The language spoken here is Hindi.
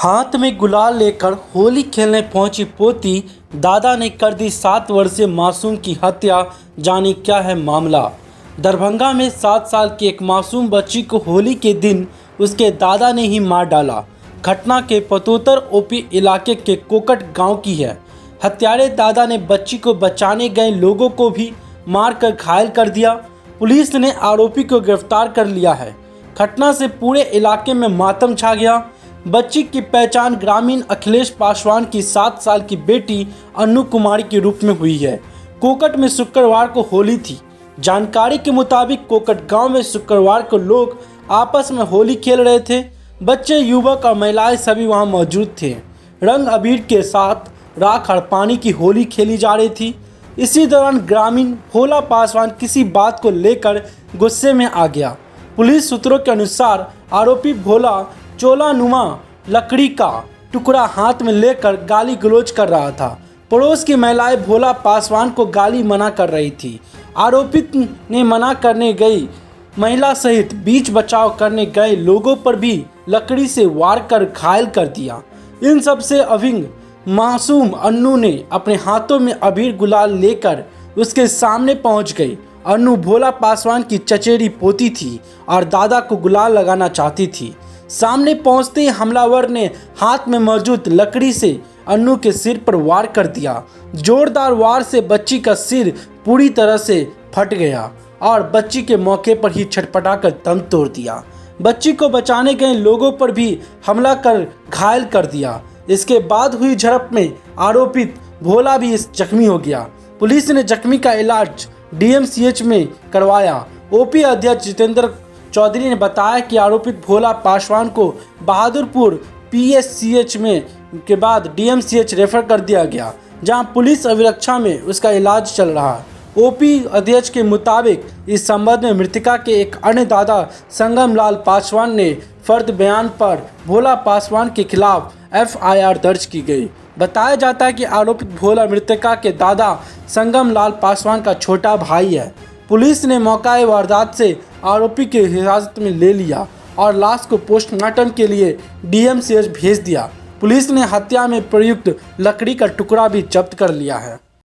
हाथ में गुलाल लेकर होली खेलने पहुंची पोती, दादा ने कर दी 7 वर्षीय मासूम की हत्या। जाने क्या है मामला। दरभंगा में 7 साल की एक मासूम बच्ची को होली के दिन उसके दादा ने ही मार डाला। घटना के पतोतर ओपी इलाके के कोकट गांव की है। हत्यारे दादा ने बच्ची को बचाने गए लोगों को भी मारकर घायल कर दिया। पुलिस ने आरोपी को गिरफ्तार कर लिया है। घटना से पूरे इलाके में मातम छा गया। बच्ची की पहचान ग्रामीण अखिलेश पासवान की 7 साल की बेटी अन्नू कुमारी के रूप में हुई है। कोकट में शुक्रवार को होली थी। जानकारी के मुताबिक कोकट गांव में शुक्रवार को लोग आपस में होली खेल रहे थे। बच्चे, युवक और महिलाएं सभी वहां मौजूद थे। रंग अबीर के साथ राख और पानी की होली खेली जा रही थी। इसी दौरान ग्रामीण भोला पासवान किसी बात को लेकर गुस्से में आ गया। पुलिस सूत्रों के अनुसार आरोपी भोला चोलानुमा लकड़ी का टुकड़ा हाथ में लेकर गाली गलौज कर रहा था। पड़ोस की महिलाएं भोला पासवान को गाली मना कर रही थी। आरोपित ने मना करने गई महिला सहित बीच बचाव करने गए लोगों पर भी लकड़ी से वार कर घायल कर दिया। इन सब से अभिंग मासूम अन्नू ने अपने हाथों में अबीर गुलाल लेकर उसके सामने पहुंच गई। अन्नू भोला पासवान की चचेरी पोती थी और दादा को गुलाल लगाना चाहती थी। सामने पहुंचते ही हमलावर ने हाथ में मौजूद लकड़ी से अन्नू के सिर पर वार कर दिया। जोरदार वार से बच्ची का सिर पूरी तरह से फट गया और बच्ची के मौके पर ही छटपटाकर दम तोड़ दिया। बच्ची को बचाने गए लोगों पर भी हमला कर घायल कर दिया। इसके बाद हुई झड़प में आरोपित भोला भी जख्मी हो गया। पुलिस ने जख्मी का इलाज डीएमसीएच में करवाया। ओपी अध्यक्ष जितेंद्र चौधरी ने बताया कि आरोपित भोला पासवान को बहादुरपुर पीएचसीएच में के बाद डीएमसीएच रेफर कर दिया गया, जहां पुलिस अभिरक्षा में उसका इलाज चल रहा है। ओपी अध्यक्ष के मुताबिक इस संबंध में मृतका के एक अन्य दादा संगम लाल पासवान ने फर्द बयान पर भोला पासवान के खिलाफ एफआईआर दर्ज की गई। बताया जाता है कि आरोपित भोला मृतका के दादा संगम लाल पासवान का छोटा भाई है। पुलिस ने मौका वारदात से आरोपी के हिरासत में ले लिया और लाश को पोस्टमार्टम के लिए डीएमसीएच भेज दिया। पुलिस ने हत्या में प्रयुक्त लकड़ी का टुकड़ा भी जब्त कर लिया है।